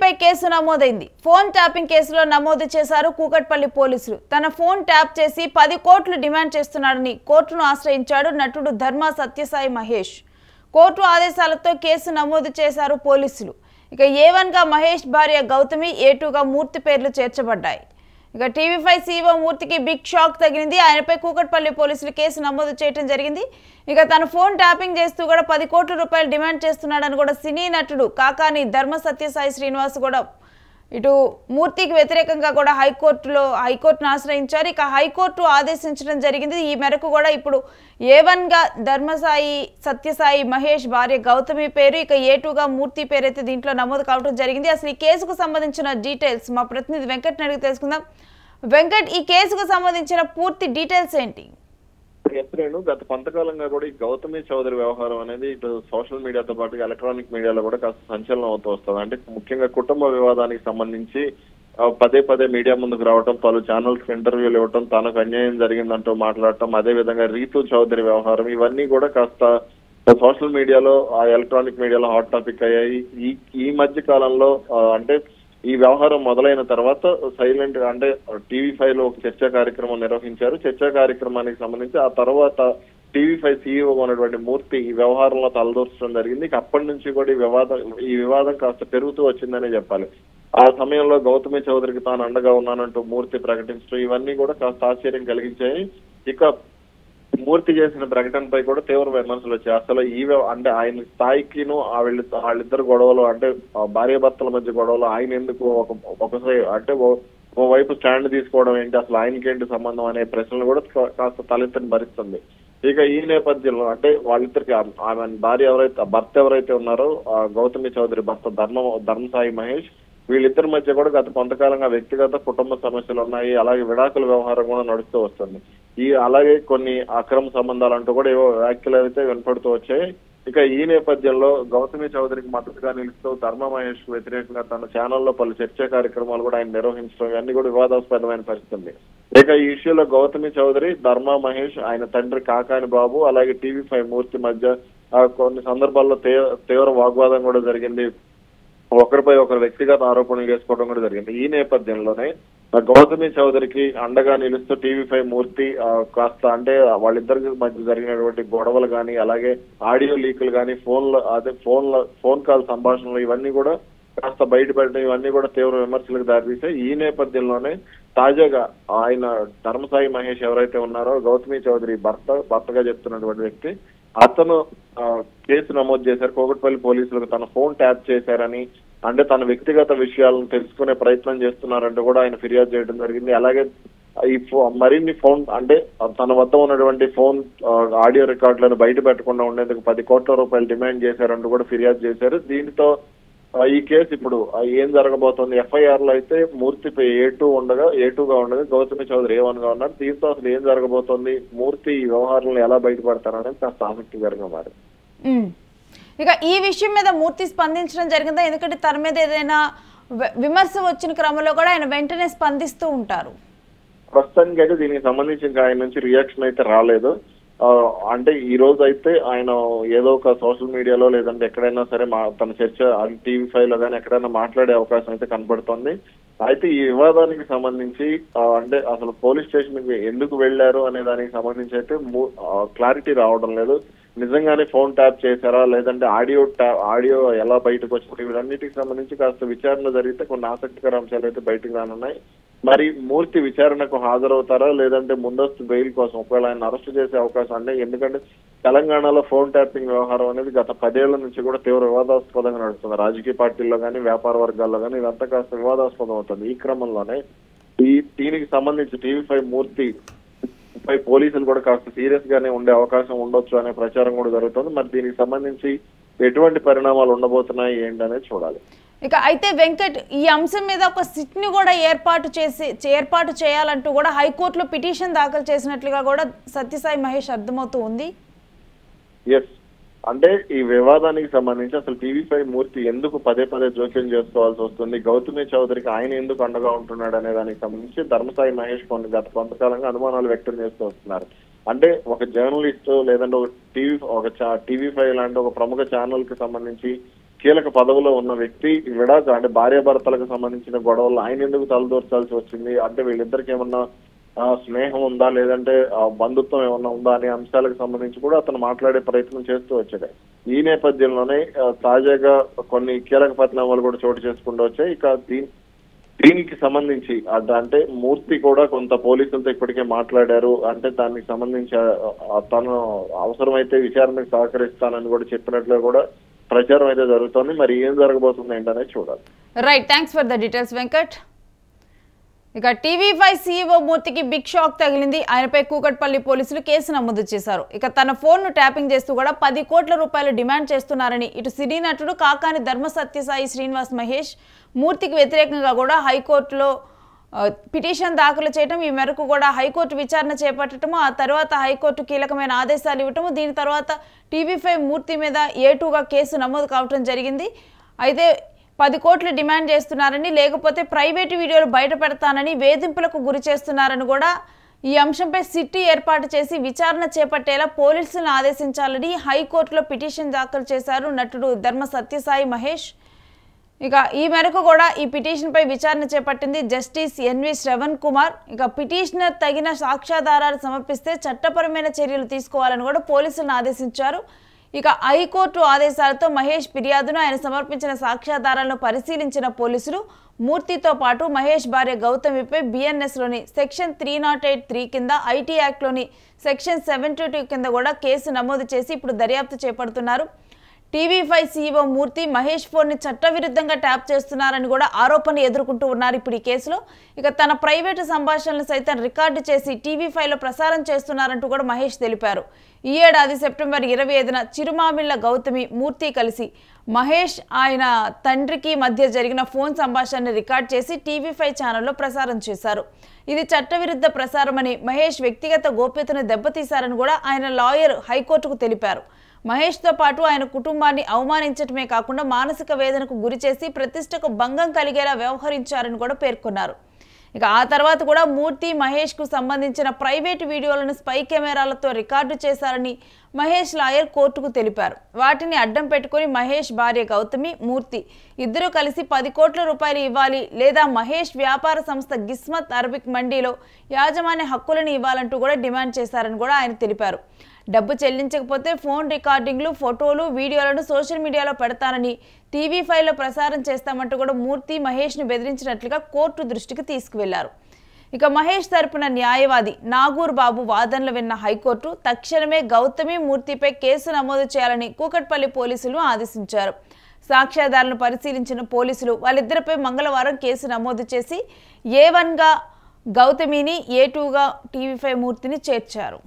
పై case నమోదైంది. Phone tapping కేసులో నమోదు చేశారు కూకట్పల్లి పోలీసులు. తన ఫోన్ ట్యాప్ చేసి 10 కోట్లు డిమాండ్ చేస్తున్నాడని కోర్టును ఆశ్రయించాడు నటుడు ధర్మ సత్యసాయి మహేష్. కోర్టు ఆదేశాలతో కేసు నమోదు చేశారు పోలీసులు. ఇక A1 గా మహేష్ భార్య గౌతమి, A2 గా మూర్తి పేర్లు చేర్చబడ్డాయి. ఇక TV5 CEO మూర్తికి బిగ్ షాక్ తగిలింది. ఆయనపై కూకట్పల్లి పోలీసులు కేసు నమోదు చేయడం జరిగింది. ఇక తన ఫోన్ ట్యాపింగ్ చేస్తూ కూడా 10 కోట్ల రూపాయలు డిమాండ్ చేస్తున్నాడని కూడా సినీ నటుడు కాకాని ధర్మ సత్యసాయి శ్రీనివాస్ కూడా ఇటు మూర్తికి వ్యతిరేకంగా కూడా హైకోర్టును ఆశ్రయించారు. ఇక హైకోర్టు ఆదేశించడం జరిగింది. ఈ మేరకు కూడా ఇప్పుడు A1 గా సత్యసాయి మహేష్ భార్య గౌతమి పేరు, ఇక A2 గా మూర్తి పేరు అయితే దీంట్లో నమోదు కావడం జరిగింది. అసలు ఈ కేసుకు సంబంధించిన డీటెయిల్స్ మా ప్రతినిధి వెంకట్ అడిగి తెలుసుకుందాం. వెంకట్, ఈ కేసుకు సంబంధించిన పూర్తి డీటెయిల్స్ ఏంటి? గత కొంతకాలంగా కూడా ఈ గౌతమి చౌదరి వ్యవహారం అనేది ఇటు సోషల్ మీడియాతో పాటు ఎలక్ట్రానిక్ మీడియాలో కూడా కాస్త సంచలనం అవుతూ వస్తుంది. అంటే ముఖ్యంగా కుటుంబ వివాదానికి సంబంధించి పదే మీడియా ముందుకు రావటం, పలు ఛానల్స్ ఇంటర్వ్యూలు ఇవ్వటం, తనకు అన్యాయం జరిగిందంటూ మాట్లాడటం, అదే విధంగా రీతు చౌదరి వ్యవహారం, ఇవన్నీ కూడా కాస్త సోషల్ మీడియాలో ఎలక్ట్రానిక్ మీడియాలో హాట్ టాపిక్ అయ్యాయి. ఈ మధ్య కాలంలో అంటే ఈ వ్యవహారం మొదలైన తర్వాత సైలెంట్ గా అంటే TV5 లో ఒక చర్చా కార్యక్రమం నిర్వహించారు. చర్చా కార్యక్రమానికి సంబంధించి ఆ తర్వాత TV5 CEO ఉన్నటువంటి మూర్తి ఈ వ్యవహారంలో తలదూర్చడం జరిగింది. అప్పటి నుంచి కూడా ఈ వివాదం కాస్త పెరుగుతూ వచ్చిందనే చెప్పాలి. ఆ సమయంలో గౌతమి చౌదరికి తాను అండగా ఉన్నానంటూ మూర్తి ప్రకటించడం, ఇవన్నీ కూడా కాస్త ఆశ్చర్యం కలిగించాయి. ఇక మూర్తి చేసిన ప్రకటనపై కూడా తీవ్ర విమర్శలు వచ్చాయి. అసలు అంటే ఆయన స్థాయికిను వాళ్ళిద్దరు గొడవలు, అంటే భార్యాభర్తల మధ్య గొడవలు ఆయన ఎందుకు ఒకసారి అంటే ఓవైపు స్టాండ్ తీసుకోవడం ఏంటి, అసలు ఆయనకేంటి సంబంధం అనే ప్రశ్నలు కూడా కాస్త తలెత్తని భరిస్తుంది. ఇక ఈ నేపథ్యంలో అంటే వాళ్ళిద్దరికి ఆమె భర్త ఎవరైతే ఉన్నారో గౌతమి చౌదరి భర్త ధర్మసాయి మహేష్, వీళ్ళిద్దరి మధ్య కూడా గత కొంతకాలంగా వ్యక్తిగత కుటుంబ సమస్యలు ఉన్నాయి. అలాగే విడాకుల వ్యవహారం కూడా నడుస్తూ వస్తుంది. అలాగే కొన్ని అక్రమ సంబంధాలు అంటూ కూడా ఏవో వ్యాఖ్యలు అయితే వినపడుతూ వచ్చాయి. ఇక ఈ నేపథ్యంలో గౌతమి చౌదరికి మద్దతుగా నిలుస్తూ ధర్మ మహేష్ కు వ్యతిరేకంగా తన ఛానల్లో పలు చర్చా కార్యక్రమాలు కూడా ఆయన నిర్వహించడం, ఇవన్నీ కూడా వివాదాస్పదమైన పరిస్థితి. ఇక ఈ ఇష్యూలో గౌతమి చౌదరి, ధర్మ మహేష్, ఆయన తండ్రి కాకాని బాబు, అలాగే TV5 మూర్తి మధ్య కొన్ని సందర్భాల్లో తీవ్ర వాగ్వాదం కూడా జరిగింది. ఒకరిపై ఒకరు వ్యక్తిగత ఆరోపణలు చేసుకోవడం కూడా జరిగింది. ఈ నేపథ్యంలోనే గౌతమి చౌదరికి అండగా నిలుస్తూ TV5 మూర్తి కాస్త అంటే వాళ్ళిద్దరికి మధ్య జరిగినటువంటి గొడవలు కానీ, అలాగే ఆడియో లీకులు కానీ, ఫోన్ కాల్ సంభాషణలు, ఇవన్నీ కూడా కాస్త బయటపడడం, ఇవన్నీ కూడా తీవ్ర విమర్శలకు దారితీశాయి. ఈ నేపథ్యంలోనే తాజాగా ఆయన ధర్మసాయి మహేష్ ఎవరైతే ఉన్నారో గౌతమి చౌదరి భర్తగా చెప్తున్నటువంటి వ్యక్తి, అతను కేసు నమోదు చేశారు. కూకట్పల్లి పోలీసులకు తన ఫోన్ ట్యాప్ చేశారని, అంటే తన వ్యక్తిగత విషయాలను తెలుసుకునే ప్రయత్నం చేస్తున్నారంటూ కూడా ఆయన ఫిర్యాదు చేయడం జరిగింది. అలాగే ఈ మరిన్ని ఫోన్ అంటే తన వద్ద ఉన్నటువంటి ఫోన్ ఆడియో రికార్డులను బయట పెట్టకుండా ఉండేందుకు 10 కోట్ల రూపాయలు డిమాండ్ చేశారంటూ కూడా ఫిర్యాదు చేశారు. దీంతో ఈ కేసు ఇప్పుడు ఏం జరగబోతోంది, FIR లో అయితే మూర్తిపై A2 గా ఉండగా గౌతమి చౌదరి A1 గా ఉన్నారు. దీంతో అసలు ఏం జరగబోతోంది, మూర్తి ఈ వ్యవహారంలో ఎలా బయటపడతారనేది కాస్త ఆసక్తికరంగా మారింది. ఇక ఈ విషయం మీద మూర్తి స్పందించడం జరిగిందా? ఎందుకంటే తన మీద ఏదైనా విమర్శ వచ్చిన క్రమంలో కూడా ఆయన వెంటనే స్పందిస్తూ ఉంటారు. ప్రస్తుతానికి అయితే దీనికి సంబంధించి ఇంకా ఆయన నుంచి రియాక్షన్ అయితే రాలేదు. అంటే ఈ రోజు అయితే ఆయన ఏదో ఒక సోషల్ మీడియాలో లేదంటే ఎక్కడైనా సరే తన చర్చ TV5 లో కానీ ఎక్కడైనా మాట్లాడే అవకాశం అయితే కనపడుతోంది. అయితే ఈ వివాదానికి సంబంధించి అంటే అసలు పోలీస్ స్టేషన్ కి ఎందుకు వెళ్లారు అనే దానికి సంబంధించి అయితే క్లారిటీ రావడం లేదు. నిజంగానే ఫోన్ ట్యాప్ చేశారా, లేదంటే ఆడియో ఎలా బయటకు వచ్చింది, వీటన్నిటికి సంబంధించి కాస్త విచారణ జరిగితే కొన్ని ఆసక్తికర అంశాలు అయితే బయటకు రానున్నాయి. మరి మూర్తి విచారణకు హాజరవుతారా, లేదంటే ముందస్తు బెయిల్ కోసం ఒకవేళ ఆయన అరెస్ట్ చేసే అవకాశం, అంటే ఎందుకంటే తెలంగాణలో ఫోన్ ట్యాపింగ్ వ్యవహారం అనేది గత 10 ఏళ్ల నుంచి కూడా తీవ్ర వివాదాస్పదంగా నడుస్తుంది. రాజకీయ పార్టీల్లో కానీ, వ్యాపార వర్గాల్లో కానీ ఇదంతా కాస్త వివాదాస్పదం అవుతుంది. ఈ క్రమంలోనే దీనికి సంబంధించి TV5 మూర్తి పై పోలీసులు కూడా కాస్త సీరియస్ గానే ఉండే అవకాశం ఉండొచ్చు అనే ప్రచారం కూడా జరుగుతుంది. మరి దీనికి సంబంధించి ఎటువంటి పరిణామాలు ఉండబోతున్నాయి ఏంటి అనేది చూడాలి. ఇక అయితే వెంకట్, ఈ అంశం మీద ఒక సిట్ ని కూడా ఏర్పాటు చేయాలంటూ కూడా హైకోర్టులో పిటిషన్ దాఖలు చేసినట్లుగా కూడా సత్యసాయి మహేష్ అర్థమవుతూ ఉంది. అంటే ఈ వివాదానికి సంబంధించి అసలు TV5 మూర్తి ఎందుకు పదే జోక్యం చేసుకోవాల్సి వస్తుంది, గౌతమి చౌదరికి ఆయన ఎందుకు అండగా ఉంటున్నాడు అనే దానికి సంబంధించి ధర్మసాయి మహేష్ గత కొంతకాలంగా అనుమానాలు వ్యక్తం చేస్తూ వస్తున్నారు. అంటే ఒక జర్నలిస్ట్ లేదంటే ఒక TV5 లాంటి ఒక ప్రముఖ ఛానల్ కి సంబంధించి కీలక పదవిలో ఉన్న వ్యక్తి విడాకు అంటే భార్యాభర్తలకు సంబంధించిన గొడవలు ఆయన ఎందుకు తలదూర్చాల్సి వచ్చింది, అంటే వీళ్ళిద్దరికి ఏమన్నా స్నేహం ఉందా లేదంటే బంధుత్వం ఏమన్నా ఉందా అనే అంశాలకు సంబంధించి కూడా అతను మాట్లాడే ప్రయత్నం చేస్తూ వచ్చాడు. ఈ నేపథ్యంలోనే తాజాగా కొన్ని కీలక పరిణామాలు కూడా చోటు చేసుకుంటూ వచ్చాయి. ఇక దీనికి సంబంధించి అంటే మూర్తి కూడా కొంత పోలీసులతో ఇప్పటికే మాట్లాడారు. అంటే దానికి సంబంధించి తను అవసరమైతే విచారణకు సహకరిస్తానని కూడా చెప్పినట్లు కూడా ప్రచారం అయితే జరుగుతోంది. మరి ఏం జరగబోతుంది ఏంటనేది చూడాలి. Right, thanks for the details Venkat. ఇక టీవీ5 CEO మూర్తికి బిగ్ షాక్ తగిలింది. ఆయనపై కూకట్పల్లి పోలీసులు కేసు నమోదు చేశారు. ఇక తన ఫోన్ను ట్యాపింగ్ చేస్తూ కూడా 10 కోట్ల రూపాయలు డిమాండ్ చేస్తున్నారని ఇటు సినీ నటుడు కాకాని ధర్మ సత్యసాయి శ్రీనివాస్ మహేష్ మూర్తికి వ్యతిరేకంగా కూడా హైకోర్టులో పిటిషన్ దాఖలు చేయడం, ఈ మేరకు కూడా హైకోర్టు విచారణ చేపట్టడము, ఆ తర్వాత హైకోర్టు కీలకమైన ఆదేశాలు ఇవ్వటము, దీని తర్వాత టీవీ5 మూర్తి మీద A2గా కేసు నమోదు కావటం జరిగింది. అయితే 10 కోట్లు డిమాండ్ చేస్తున్నారని, లేకపోతే ప్రైవేటు వీడియోలు బయట పెడతానని వేధింపులకు గురి చేస్తున్నారని కూడా ఈ అంశంపై సిట్టి ఏర్పాటు చేసి విచారణ చేపట్టేలా పోలీసులను ఆదేశించాలని హైకోర్టులో పిటిషన్ దాఖలు చేశారు నటుడు ధర్మ సత్యసాయి మహేష్. ఇక ఈ మేరకు కూడా ఈ పిటిషన్పై విచారణ చేపట్టింది జస్టిస్ NV శ్రవణ్ కుమార్. ఇక పిటిషనర్ తగిన సాక్ష్యాధారాలు సమర్పిస్తే చట్టపరమైన చర్యలు తీసుకోవాలని కూడా పోలీసులను ఆదేశించారు. ఇక హైకోర్టు ఆదేశాలతో మహేష్ ఫిర్యాదును ఆయన సమర్పించిన సాక్ష్యాధారాలను పరిశీలించిన పోలీసులు మూర్తితో పాటు మహేష్ భార్య గౌతమిపై BNSలోని సెక్షన్ 308(3) కింద, IT యాక్ట్లోని సెక్షన్ 72 కింద కూడా కేసు నమోదు చేసి ఇప్పుడు దర్యాప్తు చేపడుతున్నారు. టీవీ5 CEO మూర్తి మహేష్ ఫోన్ని చట్టవిరుద్ధంగా ట్యాప్ చేస్తున్నారని కూడా ఆరోపణలు ఎదుర్కొంటూ ఉన్నారు ఇప్పుడు ఈ కేసులో. ఇక తన ప్రైవేటు సంభాషణలు సైతం రికార్డు చేసి టీవీ5లో ప్రసారం చేస్తున్నారంటూ కూడా మహేష్ తెలిపారు. ఈ ఏడాది సెప్టెంబర్ 25న చిరుమామిళ్ల గౌతమి మూర్తి కలిసి మహేష్ ఆయన తండ్రికి మధ్య జరిగిన ఫోన్ సంభాషణను రికార్డ్ చేసి టీవీ5 ఛానల్లో ప్రసారం చేశారు. ఇది చట్టవిరుద్ధ ప్రసారమని, మహేష్ వ్యక్తిగత గోప్యతను దెబ్బతీశారని కూడా ఆయన లాయర్ హైకోర్టుకు తెలిపారు. మహేష్తో పాటు ఆయన కుటుంబాన్ని అవమానించడమే కాకుండా మానసిక వేదనకు గురిచేసి ప్రతిష్టకు భంగం కలిగేలా వ్యవహరించారని కూడా పేర్కొన్నారు. ఇక ఆ తర్వాత కూడా మూర్తి మహేష్కు సంబంధించిన ప్రైవేటు వీడియోలను స్పై కెమెరాలతో రికార్డు చేశారని మహేష్ లాయర్ కోర్టుకు తెలిపారు. వాటిని అడ్డం పెట్టుకుని మహేష్ భార్య గౌతమి, మూర్తి ఇద్దరూ కలిసి 10 కోట్ల రూపాయలు ఇవ్వాలి, లేదా మహేష్ వ్యాపార సంస్థ గిస్మత్ అరబిక్ మండీలో యాజమాన్య హక్కులను ఇవ్వాలంటూ కూడా డిమాండ్ చేశారని కూడా ఆయన తెలిపారు. డబ్బు చెల్లించకపోతే ఫోన్ రికార్డింగ్లు, ఫోటోలు, వీడియోలను సోషల్ మీడియాలో పెడతానని, టీవీ5లో ప్రసారం చేస్తామంటూ కూడా మూర్తి మహేష్ను బెదిరించినట్లుగా కోర్టు దృష్టికి తీసుకువెళ్లారు. ఇక మహేష్ తరపున న్యాయవాది నాగూర్ బాబు వాదనలు విన్న హైకోర్టు తక్షణమే గౌతమి, మూర్తిపై కేసు నమోదు చేయాలని కూకట్పల్లి పోలీసులు ఆదేశించారు. సాక్ష్యాధారాలను పరిశీలించిన పోలీసులు వాళ్ళిద్దరిపై మంగళవారం కేసు నమోదు చేసి A1గా గౌతమిని, A2గా టీవీ5 మూర్తిని చేర్చారు.